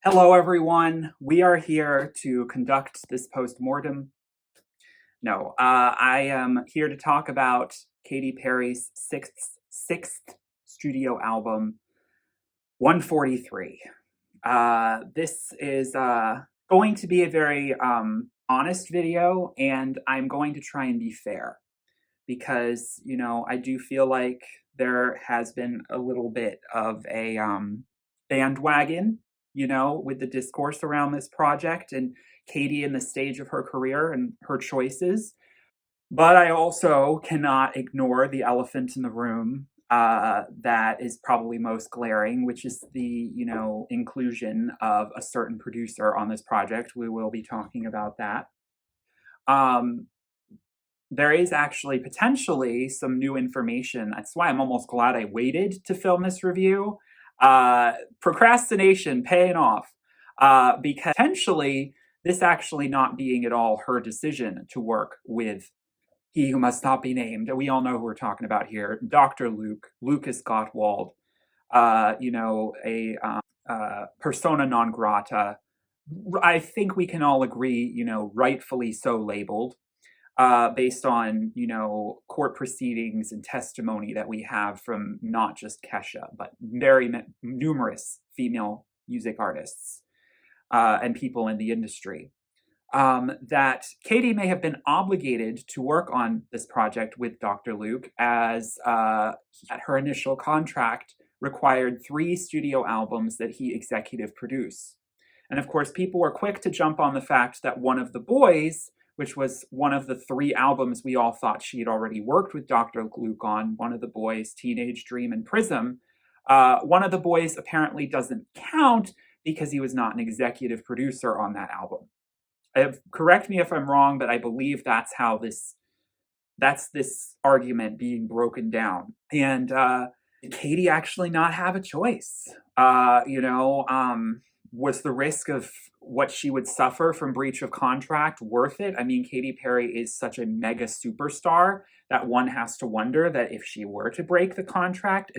Hello, everyone. We are here to conduct this post-mortem. No, I am here to talk about Katy Perry's sixth studio album, 143. This is going to be a very honest video, and I'm going to try and be fair because, I do feel like there has been a little bit of a bandwagon, with the discourse around this project and Katy in the stage of her career and her choices. But I also cannot ignore the elephant in the room that is probably most glaring, which is the, inclusion of a certain producer on this project. We will be talking about that. There is actually potentially some new information. That's why I'm almost glad I waited to film this review. Procrastination paying off. Because potentially this actually not being at all her decision to work with he who must not be named. We all know who we're talking about here. Dr. Lucas Gottwald, persona non grata. I think we can all agree, rightfully so labeled. Based on, court proceedings and testimony that we have from not just Kesha, but very numerous female music artists and people in the industry. That Katy may have been obligated to work on this project with Dr. Luke as her initial contract required 3 studio albums that he executive produced. And of course, people were quick to jump on the fact that One of the Boys, which was one of the 3 albums we all thought she had already worked with Dr. Luke on, One of the Boys, Teenage Dream, and Prism. One of the Boys apparently doesn't count because he was not an executive producer on that album. Correct me if I'm wrong, but I believe that's how that's this argument being broken down. And Katy actually not have a choice. Was the risk of what she would suffer from breach of contract worth it? I mean, Katy Perry is such a mega superstar that one has to wonder that if she were to break the contract,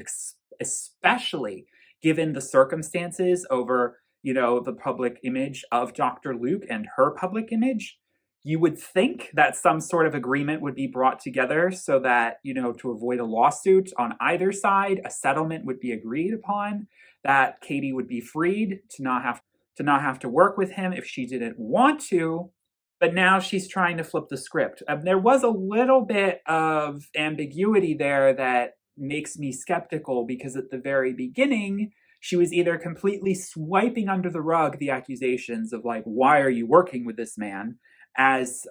especially given the circumstances over, the public image of Dr. Luke and her public image, you would think that some sort of agreement would be brought together so that, to avoid a lawsuit on either side, a settlement would be agreed upon, that Katy would be freed to not have to work with him if she didn't want to. But now she's trying to flip the script. There was a little bit of ambiguity there that makes me skeptical because at the very beginning, she was either completely swiping under the rug the accusations of like, why are you working with this man? As,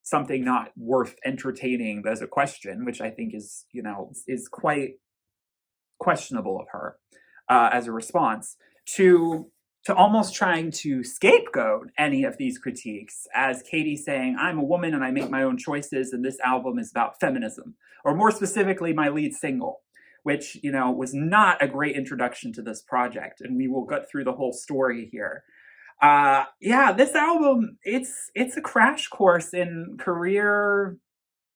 something not worth entertaining as a question, which I think is quite questionable of her as a response, to almost trying to scapegoat any of these critiques as Katy saying, I'm a woman and I make my own choices and this album is about feminism, or more specifically, my lead single, which, was not a great introduction to this project. And we will get through the whole story here. This album, it's a crash course in career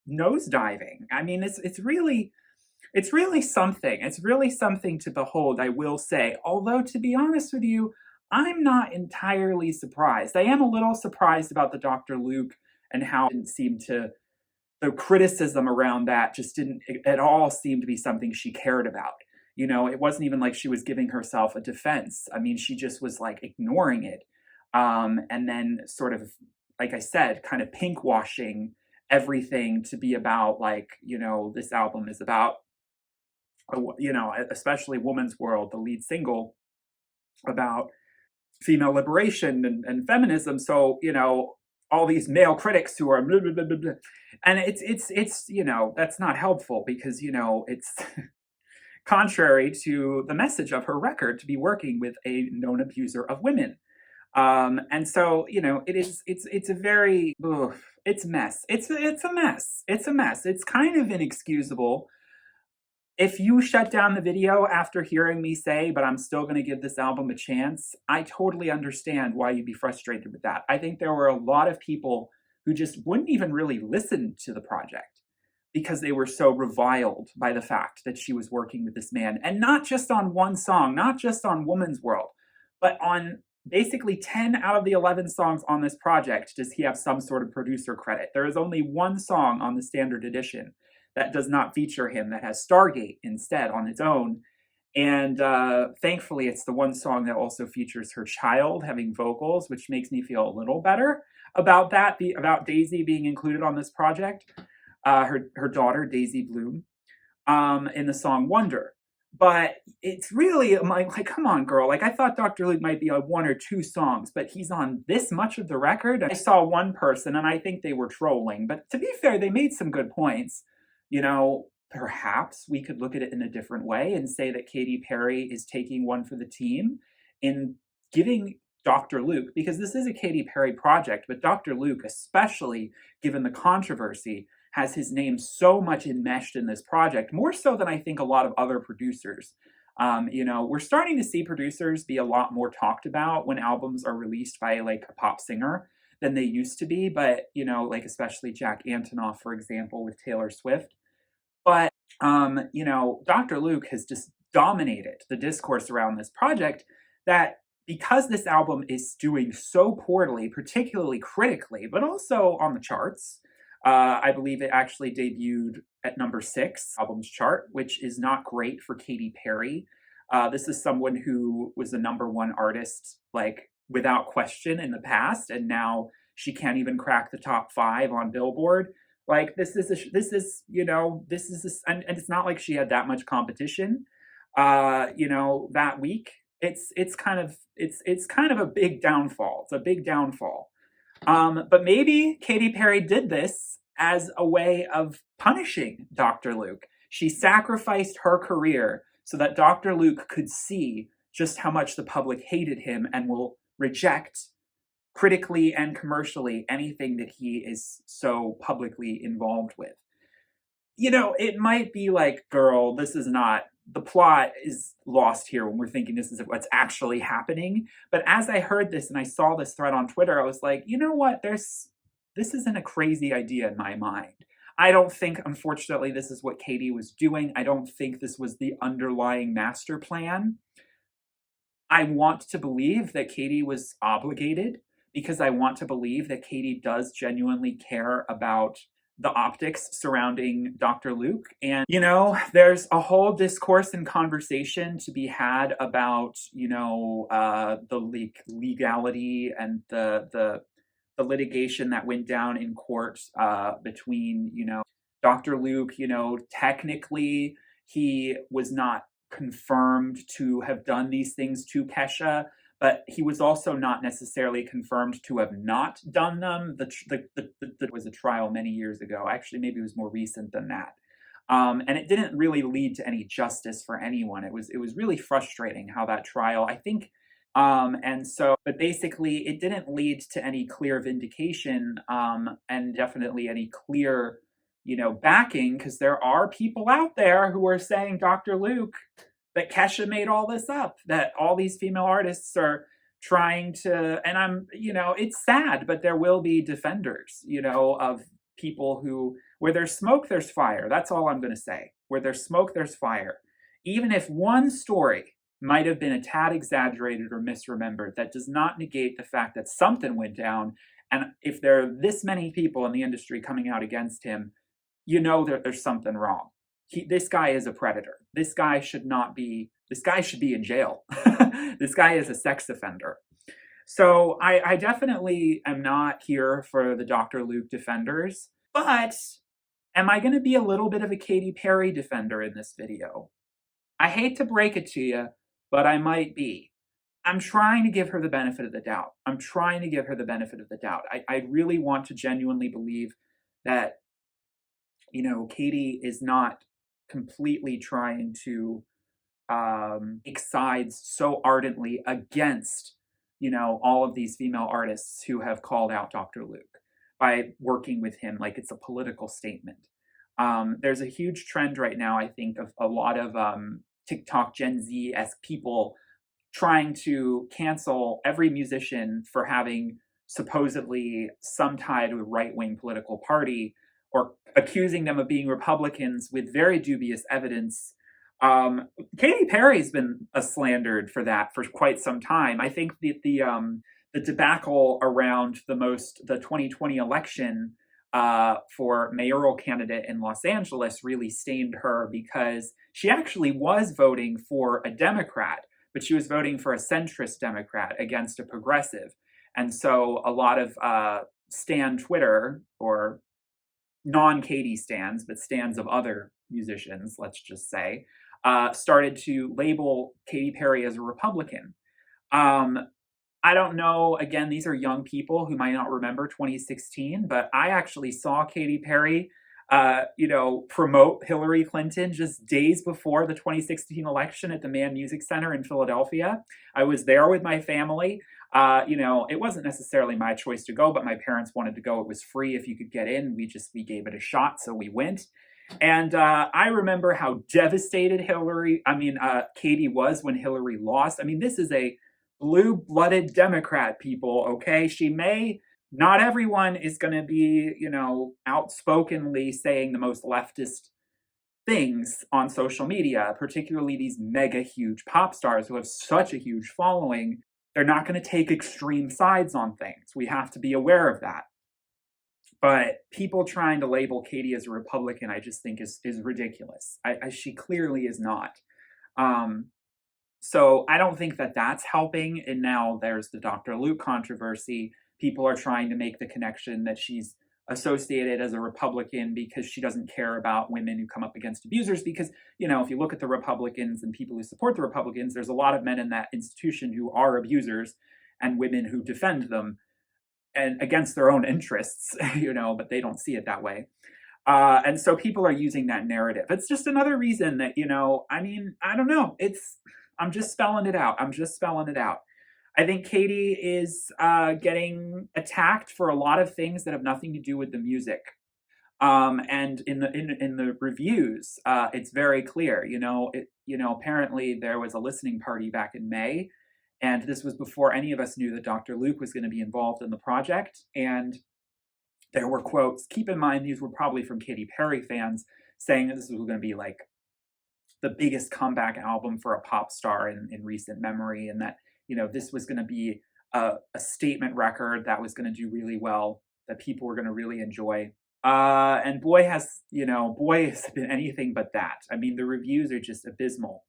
nosediving. I mean, it's really something. It's really something to behold, I will say. Although, to be honest with you, I'm not entirely surprised. I am a little surprised about the Dr. Luke and how it didn't seem to, the criticism around that just didn't at all seem to be something she cared about. It wasn't even like she was giving herself a defense. I mean, she just was like ignoring it. And then sort of, like I said, kind of pink washing everything to be about like, this album is about, especially Woman's World, the lead single, about female liberation and feminism. So, all these male critics who are blah, blah, blah, blah, blah. And it's that's not helpful because, it's contrary to the message of her record to be working with a known abuser of women. And so, it's a very, it's a mess. It's a mess. It's a mess. It's kind of inexcusable. If you shut down the video after hearing me say, but I'm still going to give this album a chance, I totally understand why you'd be frustrated with that. I think there were a lot of people who just wouldn't even really listen to the project because they were so reviled by the fact that she was working with this man. And not just on one song, not just on Woman's World, But on basically 10 out of the 11 songs on this project does he have some sort of producer credit. There is only one song on the standard edition that does not feature him, that has Stargate instead on its own. And thankfully, it's the one song that also features her child having vocals, which makes me feel a little better about that, about Daisy being included on this project. Her daughter, Daisy Bloom, in the song Wonder. But it's really like, come on, girl. Like, I thought Dr. Luke might be on one or two songs, but he's on this much of the record. I saw one person, and I think they were trolling. But to be fair, they made some good points. You know, perhaps we could look at it in a different way and say that Katy Perry is taking one for the team in giving Dr. Luke, because this is a Katy Perry project, but Dr. Luke, especially given the controversy, has his name so much enmeshed in this project, more so than I think a lot of other producers. You know, we're starting to see producers be a lot more talked about when albums are released by like a pop singer than they used to be. But, you know, like especially Jack Antonoff, for example, with Taylor Swift. But, you know, Dr. Luke has just dominated the discourse around this project, that because this album is doing so poorly, particularly critically, but also on the charts, I believe it actually debuted at number 6 albums chart, which is not great for Katy Perry. This is someone who was a number 1 artist, like without question in the past, and now she can't even crack the top 5 on Billboard. Like this is you know, and it's not like she had that much competition. You know, that week. It's kind of a big downfall. It's a big downfall. But maybe Katy Perry did this as a way of punishing Dr. Luke. She sacrificed her career so that Dr. Luke could see just how much the public hated him and will reject critically and commercially anything that he is so publicly involved with. You know, it might be like, girl, this is not, the plot is lost here when we're thinking this is what's actually happening. But as I heard this and I saw this thread on Twitter, I was like, you know what? This isn't a crazy idea in my mind. I don't think, unfortunately, this is what Katy was doing. I don't think this was the underlying master plan. I want to believe that Katy was obligated, because I want to believe that Katy does genuinely care about the optics surrounding Dr. Luke. And, you know, there's a whole discourse and conversation to be had about, you know, the legality and the litigation that went down in court between, you know, Dr. Luke. You know, technically he was not confirmed to have done these things to Kesha, but he was also not necessarily confirmed to have not done them. There was a trial many years ago. Actually, maybe it was more recent than that. And it didn't really lead to any justice for anyone. It was really frustrating how that trial, I think, but basically it didn't lead to any clear vindication, and definitely any clear, you know, backing, because there are people out there who are saying, Dr. Luke, that Kesha made all this up, that all these female artists are trying to, and I'm, you know, it's sad, but there will be defenders, you know, of people who, where there's smoke, there's fire. That's all I'm going to say. Where there's smoke, there's fire. Even if one story might have been a tad exaggerated or misremembered, that does not negate the fact that something went down. And if there are this many people in the industry coming out against him, you know that there's something wrong. This guy is a predator. This guy should be in jail. This guy is a sex offender. So I definitely am not here for the Dr. Luke defenders, but am I going to be a little bit of a Katy Perry defender in this video? I hate to break it to you, but I might be. I'm trying to give her the benefit of the doubt. I really want to genuinely believe that, you know, Katy is not completely trying to take sides so ardently against, you know, all of these female artists who have called out Dr. Luke by working with him like it's a political statement. There's a huge trend right now, I think, of a lot of TikTok Gen Z-esque people trying to cancel every musician for having supposedly some tie to a right-wing political party, or accusing them of being Republicans with very dubious evidence. Um, Katy Perry's been slandered for that for quite some time. I think the debacle around the 2020 election for mayoral candidate in Los Angeles really stained her because she actually was voting for a Democrat, but she was voting for a centrist Democrat against a progressive. And so a lot of Stan Twitter, or non-Katy stands, but stands of other musicians, let's just say, started to label Katy Perry as a Republican. Um, I don't know. Again, these are young people who might not remember 2016, but I actually saw Katy Perry, promote Hillary Clinton just days before the 2016 election at the Mann Music Center in Philadelphia. I was there with my family. It wasn't necessarily my choice to go, but my parents wanted to go. It was free if you could get in. We gave it a shot, so we went. And I remember how devastated Katy was when Hillary lost. I mean, this is a blue-blooded Democrat, people, okay? Not everyone is going to be, outspokenly saying the most leftist things on social media, particularly these mega huge pop stars who have such a huge following. They're not going to take extreme sides on things. We have to be aware of that. But people trying to label Katy as a Republican, I just think is ridiculous. She clearly is not. So I don't think that that's helping. And now there's the Dr. Luke controversy. People are trying to make the connection that she's associated as a Republican because she doesn't care about women who come up against abusers. Because, if you look at the Republicans and people who support the Republicans, there's a lot of men in that institution who are abusers and women who defend them and against their own interests, but they don't see it that way. And so people are using that narrative. It's just another reason that, I don't know. I'm just spelling it out. I think Katy is getting attacked for a lot of things that have nothing to do with the music. And in the reviews, it's very clear. Apparently there was a listening party back in May, and this was before any of us knew that Dr. Luke was going to be involved in the project. And there were quotes. Keep in mind, these were probably from Katy Perry fans saying that this was going to be like the biggest comeback album for a pop star in recent memory, and that this was going to be a statement record that was going to do really well, that people were going to really enjoy. And boy has been anything but that. I mean, the reviews are just abysmal.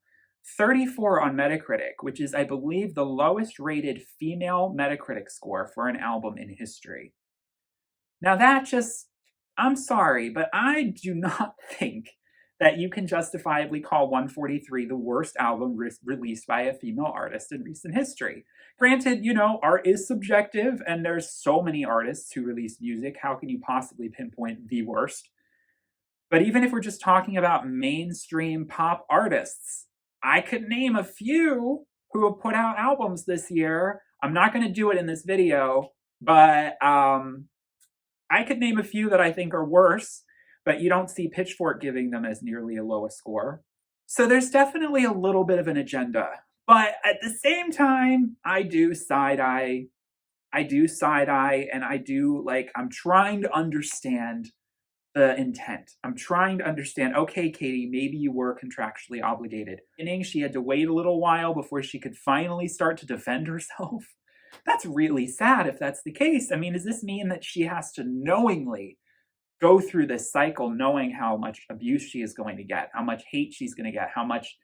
34 on Metacritic, which is, I believe, the lowest rated female Metacritic score for an album in history. Now I'm sorry, but I do not think that you can justifiably call 143 the worst album released by a female artist in recent history. Granted, art is subjective, and there's so many artists who release music. How can you possibly pinpoint the worst? But even if we're just talking about mainstream pop artists, I could name a few who have put out albums this year. I'm not going to do it in this video, but I could name a few that I think are worse, but you don't see Pitchfork giving them as nearly a low a score. So there's definitely a little bit of an agenda. But at the same time, I do side-eye, and I'm trying to understand the intent. I'm trying to understand, okay, Katy, maybe you were contractually obligated. She had to wait a little while before she could finally start to defend herself. That's really sad if that's the case. I mean, does this mean that she has to knowingly go through this cycle, knowing how much abuse she is going to get, how much hate she's going to get, how much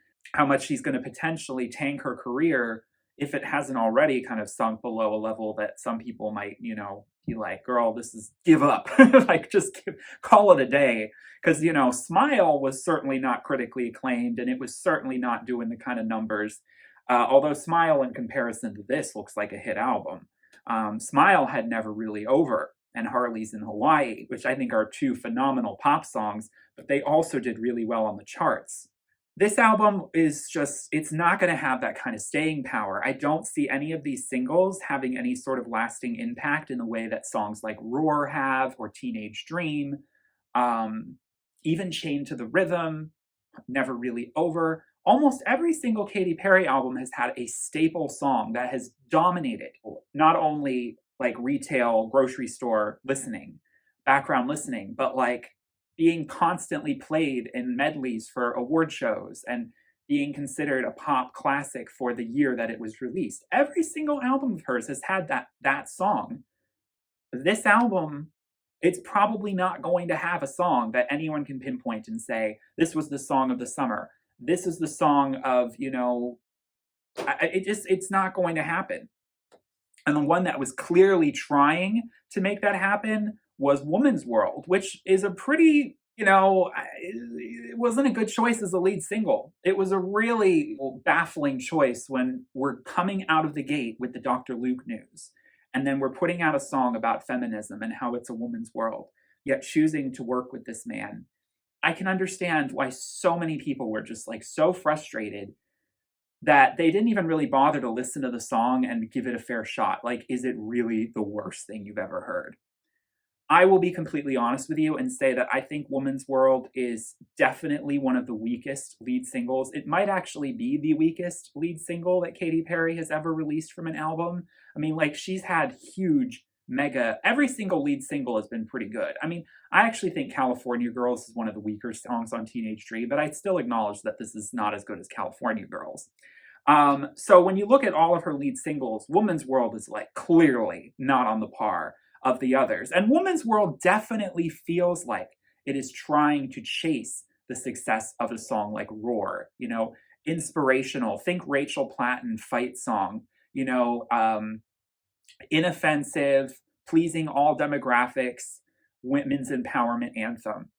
she's going to potentially tank her career if it hasn't already kind of sunk below a level that some people might, be like, girl, give up. Call it a day. Because, Smile was certainly not critically acclaimed, and it was certainly not doing the kind of numbers. Although Smile, in comparison to this, looks like a hit album. Smile had Never Really Over and Harley's in Hawaii, which I think are two phenomenal pop songs, but they also did really well on the charts. This album is it's not going to have that kind of staying power. I don't see any of these singles having any sort of lasting impact in the way that songs like Roar have, or Teenage Dream, even Chained to the Rhythm, Never Really Over. Almost every single Katy Perry album has had a staple song that has dominated not only like retail grocery store listening, background listening, but like being constantly played in medleys for award shows and being considered a pop classic for the year that it was released. Every single album of hers has had that song. This album, it's probably not going to have a song that anyone can pinpoint and say, this was the song of the summer. This is the song of, it's not going to happen. And the one that was clearly trying to make that happen was Woman's World, which is a pretty, it wasn't a good choice as a lead single. It was a really baffling choice when we're coming out of the gate with the Dr. Luke news. And then we're putting out a song about feminism and how it's a woman's world, yet choosing to work with this man. I can understand why so many people were just like so frustrated that they didn't even really bother to listen to the song and give it a fair shot. Like, is it really the worst thing you've ever heard? I will be completely honest with you and say that I think Woman's World is definitely one of the weakest lead singles. It might actually be the weakest lead single that Katy Perry has ever released from an album. I mean, like, she's had huge, every single lead single has been pretty good. I mean, I actually think California Girls is one of the weaker songs on Teenage Dream, but I still acknowledge that this is not as good as California Girls. So when you look at all of her lead singles, Woman's World is like clearly not on the par of the others. And Woman's World definitely feels like it is trying to chase the success of a song like Roar, inspirational. Think Rachel Platten fight song, inoffensive, pleasing all demographics, women's empowerment anthem.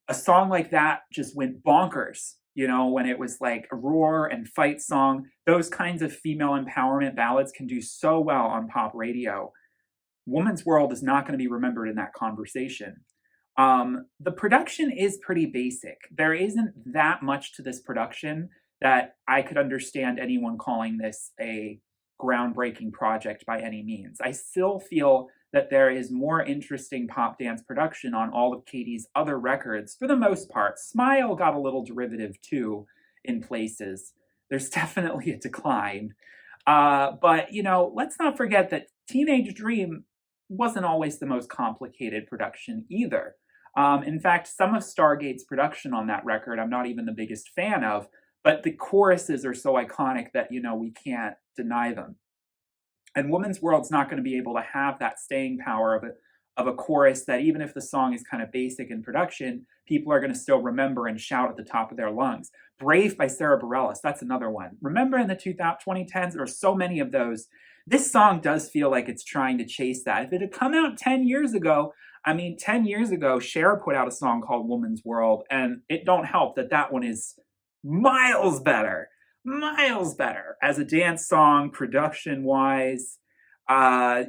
A song like that just went bonkers, when it was like a Roar and fight song. Those kinds of female empowerment ballads can do so well on pop radio. Woman's World is not going to be remembered in that conversation. The production is pretty basic. There isn't that much to this production that I could understand anyone calling this a groundbreaking project by any means. I still feel that there is more interesting pop dance production on all of Katy's other records for the most part. Smile got a little derivative too in places. There's definitely a decline. But, let's not forget that Teenage Dream wasn't always the most complicated production either. In fact, some of Stargate's production on that record, I'm not even the biggest fan of, but the choruses are so iconic that, we can't deny them. And Woman's World's not going to be able to have that staying power of a chorus that even if the song is kind of basic in production, people are going to still remember and shout at the top of their lungs. Brave by Sarah Bareilles, that's another one. Remember in the 2010s, there were so many of those. This song does feel like it's trying to chase that. If it had come out 10 years ago, 10 years ago, Cher put out a song called Woman's World, and it don't help that one is miles better as a dance song, production-wise. I'm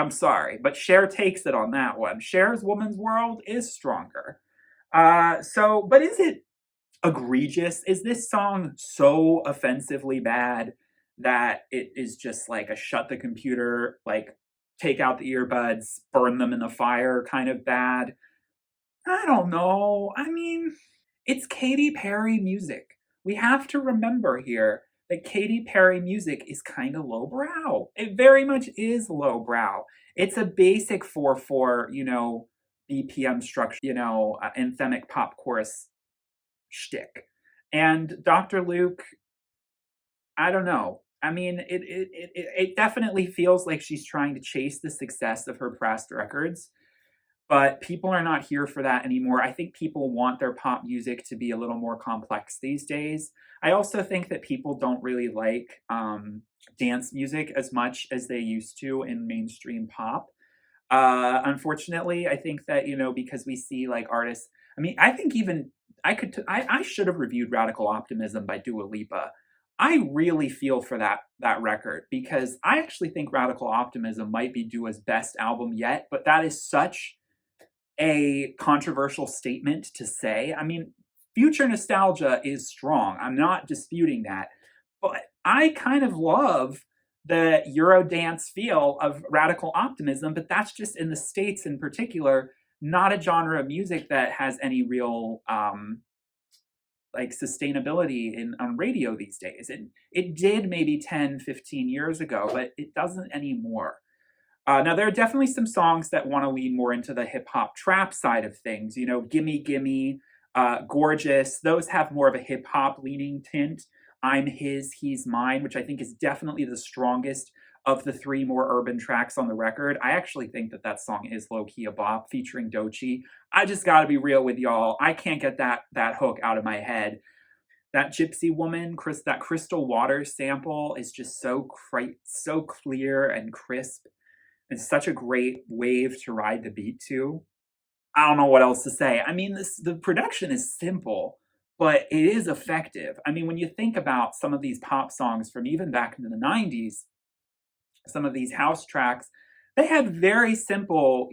sorry, but Cher takes it on that one. Cher's Woman's World is stronger. But is it egregious? Is this song so offensively bad that it is just like a shut the computer, like take out the earbuds, burn them in the fire kind of bad? I don't know. It's Katy Perry music. We have to remember here that Katy Perry music is kind of lowbrow. It very much is lowbrow. It's a basic 4/4, BPM structure, anthemic pop chorus shtick. And Dr. Luke, I don't know. It definitely feels like she's trying to chase the success of her past records. But people are not here for that anymore. I think people want their pop music to be a little more complex these days. I also think that people don't really like dance music as much as they used to in mainstream pop. Unfortunately, I think that, because we see like artists, I think even I should have reviewed Radical Optimism by Dua Lipa. I really feel for that record because I actually think Radical Optimism might be Dua's best album yet, but that is such a controversial statement to say. Future nostalgia is strong. I'm not disputing that. But I kind of love the Eurodance feel of Radical Optimism, but that's just in the States in particular, not a genre of music that has any real sustainability on radio these days. It did maybe 10, 15 years ago, but it doesn't anymore. Now, there are definitely some songs that want to lean more into the hip hop trap side of things. You know, Gimme Gimme, Gorgeous, those have more of a hip hop leaning tint. I'm His, He's Mine, which I think is definitely the strongest of the three more urban tracks on the record. I actually think that that song is low key a bop featuring Doechii. I just got to be real with y'all. I can't get that hook out of my head. That Gypsy Woman, that Crystal Waters sample is just so clear and crisp. It's such a great wave to ride the beat to. I don't know what else to say. I mean, the production is simple, but it is effective. I mean, when you think about some of these pop songs from even back in the 90s, some of these house tracks, they had very simple,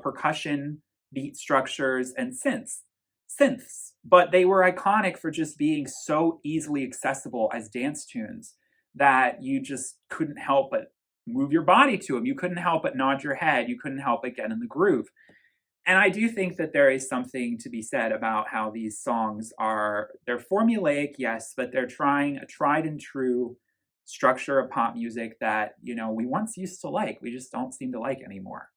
percussion, beat structures, and synths, but they were iconic for just being so easily accessible as dance tunes that you just couldn't help but move your body to them. You couldn't help but nod your head. You couldn't help but get in the groove. And I do think that there is something to be said about how these songs they're formulaic, yes, but they're trying a tried and true structure of pop music that, we once used to like. We just don't seem to like anymore.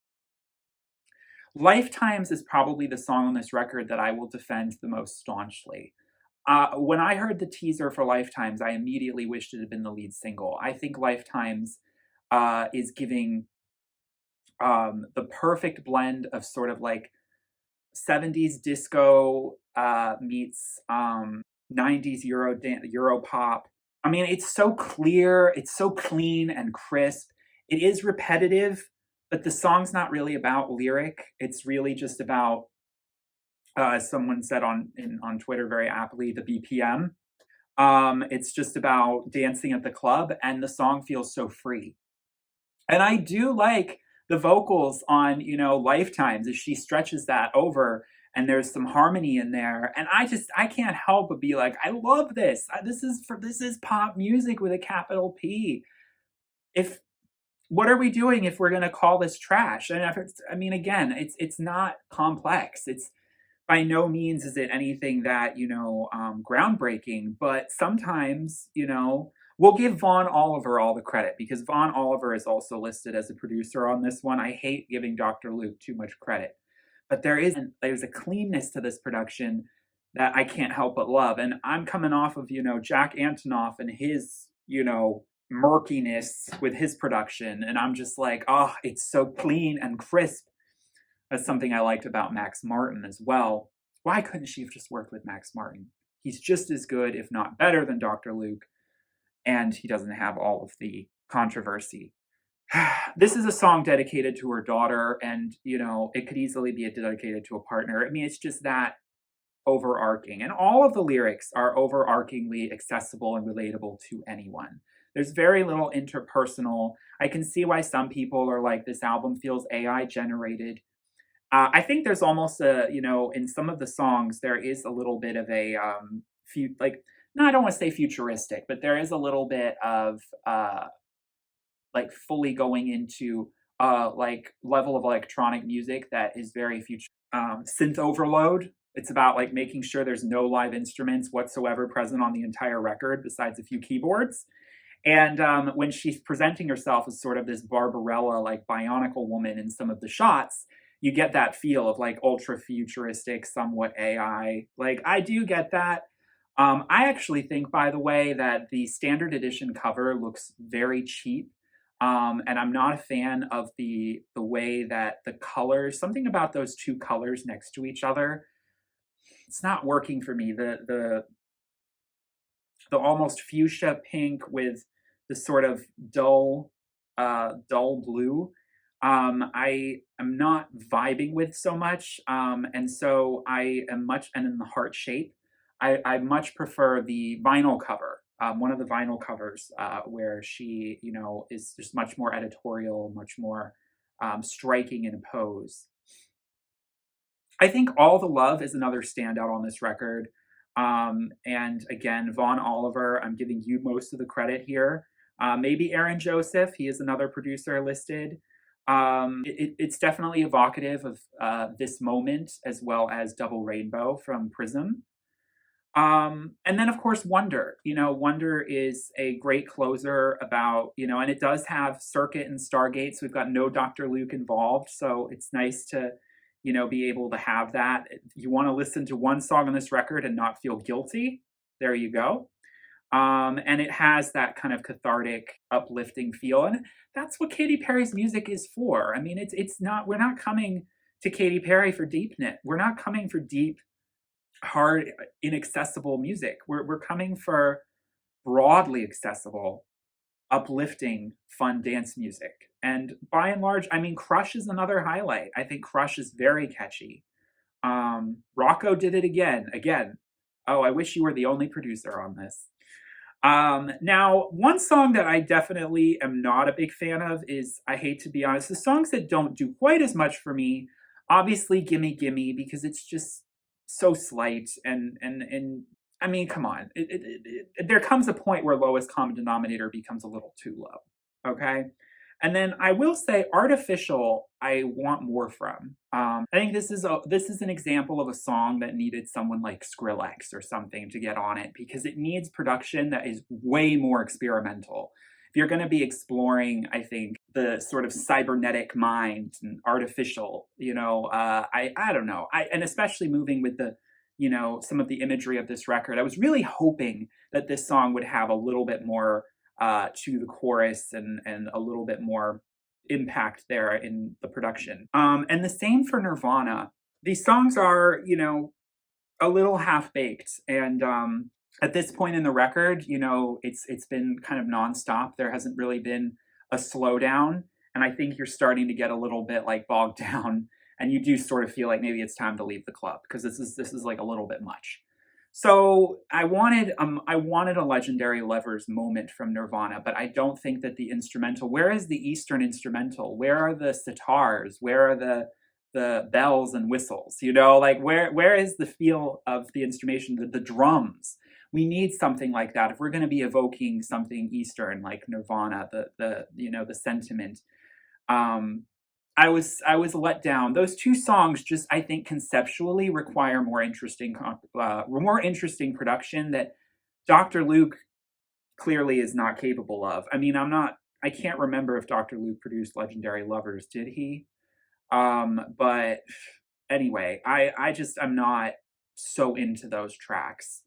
Lifetimes is probably the song on this record that I will defend the most staunchly. When I heard the teaser for Lifetimes, I immediately wished it had been the lead single. I think Lifetimes is giving the perfect blend of sort of like 70s disco meets 90s Euro pop. I mean, it's so clear, it's so clean and crisp. It is repetitive, but the song's not really about lyric. It's really just about, as someone said on Twitter very aptly, the BPM. It's just about dancing at the club, and the song feels so free. And I do like the vocals on, Lifetimes as she stretches that over and there's some harmony in there. And I can't help but be like, I love this. This is pop music with a capital P. If What are we doing if we're going to call this trash? And I mean, again, it's not complex. It's by no means is it anything that, groundbreaking, but sometimes, we'll give Vaughn Oliver all the credit because Vaughn Oliver is also listed as a producer on this one. I hate giving Dr. Luke too much credit, but there's a cleanness to this production that I can't help but love. And I'm coming off of, Jack Antonoff and his, murkiness with his production. And I'm just like, oh, it's so clean and crisp. That's something I liked about Max Martin as well. Why couldn't she have just worked with Max Martin? He's just as good, if not better, than Dr. Luke, and he doesn't have all of the controversy. This is a song dedicated to her daughter, and it could easily be dedicated to a partner. I mean, it's just that overarching, and all of the lyrics are overarchingly accessible and relatable to anyone. There's very little interpersonal. I can see why some people are like, this album feels AI generated. I think there's almost in some of the songs, there is a little bit of a, no, I don't want to say futuristic, but there is a little bit of, like, fully going into, like, level of electronic music that is very future, synth overload. It's about, like, making sure there's no live instruments whatsoever present on the entire record besides a few keyboards. And when she's presenting herself as sort of this Barbarella, like bionicle woman in some of the shots, you get that feel of like ultra futuristic, somewhat AI. Like, I do get that. I actually think, by the way, that the standard edition cover looks very cheap. And I'm not a fan of the way that the colors, something about those two colors next to each other, it's not working for me. The almost fuchsia pink with the sort of dull blue, I am not vibing with so much. And so I am and in the heart shape, I much prefer the vinyl cover. One of the vinyl covers where she, is just much more editorial, much more striking in pose. I think All the Love is another standout on this record. And again, Vaughn Oliver, I'm giving you most of the credit here. Maybe Aaron Joseph, he is another producer listed. It's definitely evocative of this moment, as well as Double Rainbow from Prism. And then of course Wonder. Wonder is a great closer about, and it does have Circuit and Stargate, so we've got no Dr. Luke involved, so it's nice to, be able to have that. If you want to listen to one song on this record and not feel guilty, there you go. And it has that kind of cathartic, uplifting feel, and that's what Katy Perry's music is for. I mean, it's not. We're not coming to Katy Perry for deepness. We're not coming for deep, hard, inaccessible music. We're coming for broadly accessible, uplifting, fun dance music. And by and large, I mean, Crush is another highlight. I think Crush is very catchy. Rocco did it again. Again. Oh, I wish you were the only producer on this. Now, one song that I definitely am not a big fan of is, I hate to be honest, the songs that don't do quite as much for me. Obviously, Gimme Gimme, because it's just so slight, and I mean, come on. There comes a point where lowest common denominator becomes a little too low. Okay. And then I will say Artificial, I want more from. I think this is an example of a song that needed someone like Skrillex or something to get on it, because it needs production that is way more experimental. If you're going to be exploring, I think, the sort of cybernetic mind and artificial, I don't know. And especially moving with the, some of the imagery of this record, I was really hoping that this song would have a little bit more to the chorus, and a little bit more impact there in the production. And the same for Nirvana. These songs are, a little half baked, and at this point in the record, it's been kind of nonstop. There hasn't really been a slowdown, and I think you're starting to get a little bit like bogged down, and you do sort of feel like maybe it's time to leave the club, because this is like a little bit much. So I wanted a Legendary Lovers moment from Nirvana, but I don't think that the instrumental. Where is the Eastern instrumental? Where are the sitars? Where are the bells and whistles? Like where is the feel of the instrumentation, the drums? We need something like that if we're going to be evoking something Eastern, like Nirvana, the sentiment. I was let down. Those two songs just, I think, conceptually require more interesting production that Dr. Luke clearly is not capable of. I mean, I can't remember if Dr. Luke produced Legendary Lovers. Did he? But anyway, I'm not so into those tracks.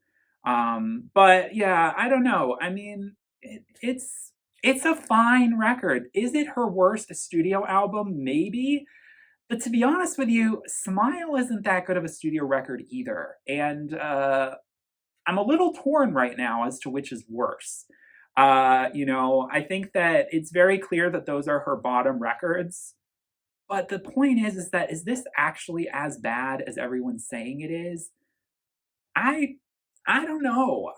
But yeah, I don't know. I mean, it's a fine record. Is it her worst studio album? Maybe. But to be honest with you, Smile isn't that good of a studio record either. And I'm a little torn right now as to which is worse. I think that it's very clear that those are her bottom records. But the point is this actually as bad as everyone's saying it is? I I don't know.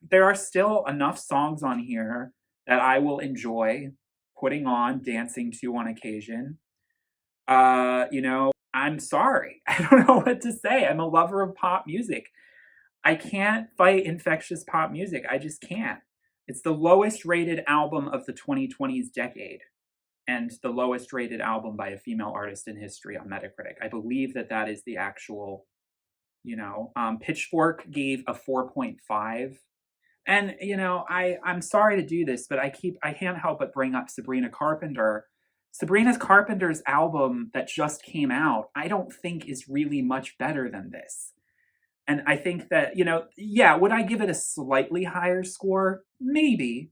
There are still enough songs on here that I will enjoy putting on, dancing to on occasion. I'm sorry. I don't know what to say. I'm a lover of pop music. I can't fight infectious pop music. I just can't. It's the lowest rated album of the 2020s decade, and the lowest rated album by a female artist in history on Metacritic. I believe that is the actual, Pitchfork gave a 4.5. And I'm sorry to do this, but I can't help but bring up Sabrina Carpenter. Sabrina Carpenter's album that just came out, I don't think is really much better than this. And I think that, yeah, would I give it a slightly higher score? Maybe.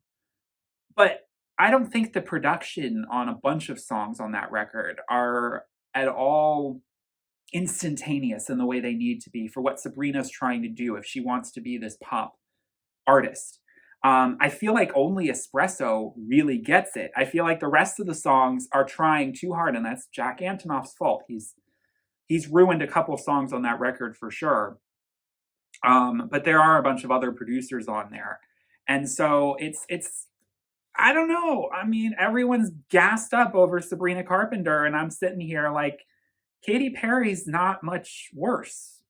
But I don't think the production on a bunch of songs on that record are at all instantaneous in the way they need to be for what Sabrina's trying to do if she wants to be this pop artist. I feel like only Espresso really gets it. I feel like the rest of the songs are trying too hard, and that's Jack Antonoff's fault. He's ruined a couple songs on that record for sure. But there are a bunch of other producers on there, and so it's I don't know. I mean, everyone's gassed up over Sabrina Carpenter, and I'm sitting here like, Katy Perry's not much worse,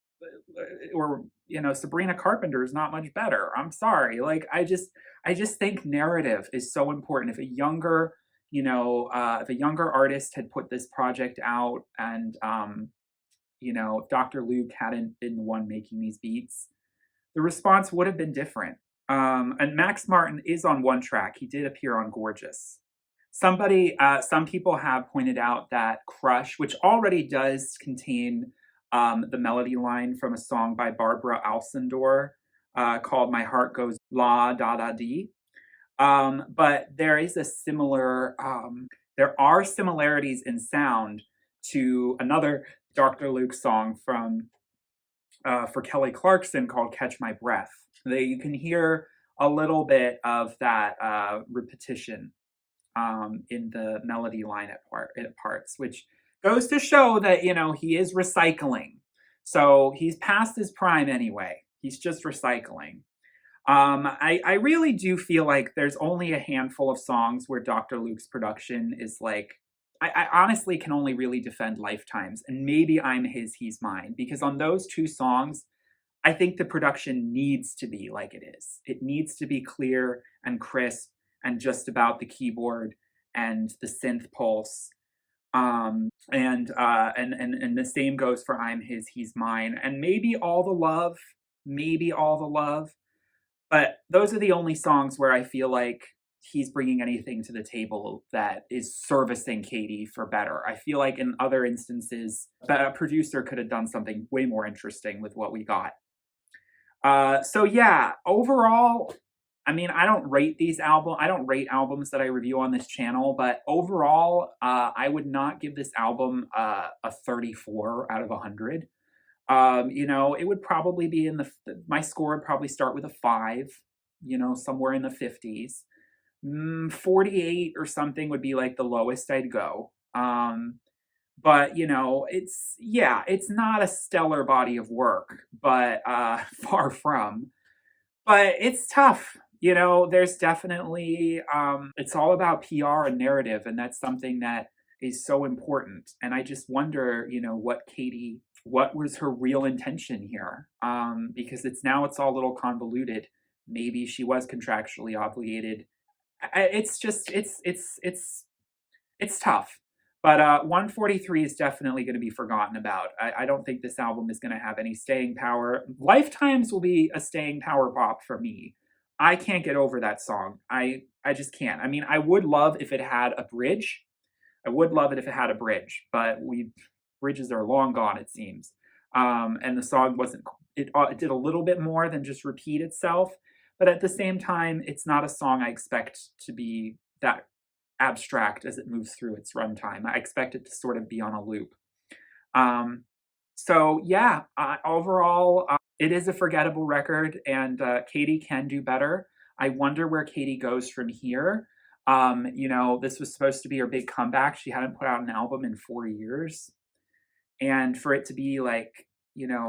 or Sabrina Carpenter is not much better. I'm sorry. Like, I just think narrative is so important. If a younger artist had put this project out, and if Dr. Luke hadn't been the one making these beats, the response would have been different. And Max Martin is on one track. He did appear on Gorgeous. Some people have pointed out that Crush, which already does contain the melody line from a song by Barbara Alcindor called My Heart Goes La Da Da Dee. But there is a there are similarities in sound to another Dr. Luke song from for Kelly Clarkson called Catch My Breath. You can hear a little bit of that repetition in the melody line at parts, which goes to show that, he is recycling. So he's past his prime anyway. He's just recycling. I really do feel like there's only a handful of songs where Dr. Luke's production is like, I honestly can only really defend Lifetimes, and maybe I'm his, he's mine, because on those two songs, I think the production needs to be like it is. It needs to be clear and crisp and just about the keyboard and the synth pulse. And the same goes for I'm his, he's mine, and maybe All the Love, but those are the only songs where I feel like he's bringing anything to the table that is servicing Katy for better. I feel like in other instances, a producer could have done something way more interesting with what we got. So yeah, overall, I mean, I don't rate albums that I review on this channel, but overall, I would not give this album a 34 out of 100. It would probably be my score would probably start with a 5, somewhere in the 50s. 48 or something would be like the lowest I'd go. But it's not a stellar body of work, but far from. But it's tough. There's definitely it's all about PR and narrative, and that's something that is so important. And I just wonder, what was her real intention here? Because it's all a little convoluted. Maybe she was contractually obligated. It's just, it's tough. But 143 is definitely going to be forgotten about. I don't think this album is going to have any staying power. Lifetimes will be a staying power pop for me. I can't get over that song. I just can't. I mean, I would love if it had a bridge. But bridges are long gone, it seems. And the song it did a little bit more than just repeat itself. But at the same time, it's not a song I expect to be that abstract as it moves through its runtime. I expect it to sort of be on a loop. So yeah, overall, it is a forgettable record, and Katy can do better. I wonder where Katy goes from here. This was supposed to be her big comeback. She hadn't put out an album in 4 years. And for it to be like,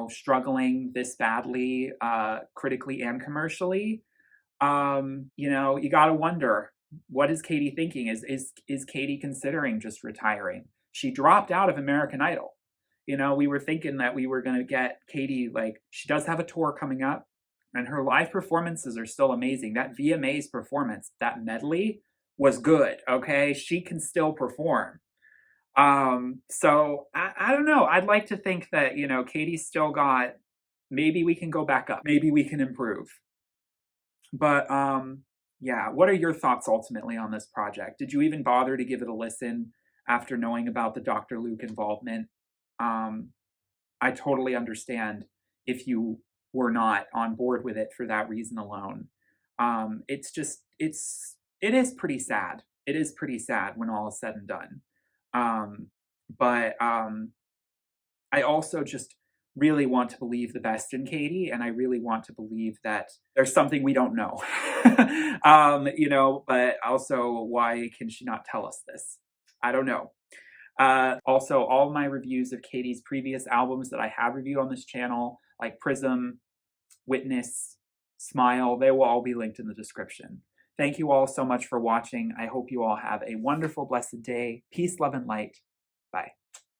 struggling this badly, critically and commercially, you got to wonder, what is Katy thinking? Is Katy considering just retiring? She dropped out of American Idol. We were thinking that we were going to get Katy, she does have a tour coming up, and her live performances are still amazing. That VMA's performance, that medley, was good, okay? She can still perform. So I don't know. I'd like to think that, Katy's still got, maybe we can go back up. Maybe we can improve. But, yeah, what are your thoughts ultimately on this project? Did you even bother to give it a listen after knowing about the Dr. Luke involvement? I totally understand if you were not on board with it for that reason alone. It is pretty sad. It is pretty sad when all is said and done. But I also just really want to believe the best in Katy, and I really want to believe that there's something we don't know. But also, why can she not tell us this? I don't know. Also, all my reviews of Katy's previous albums that I have reviewed on this channel, like Prism, Witness, Smile, they will all be linked in the description. Thank you all so much for watching. I hope you all have a wonderful, blessed day. Peace, love, and light.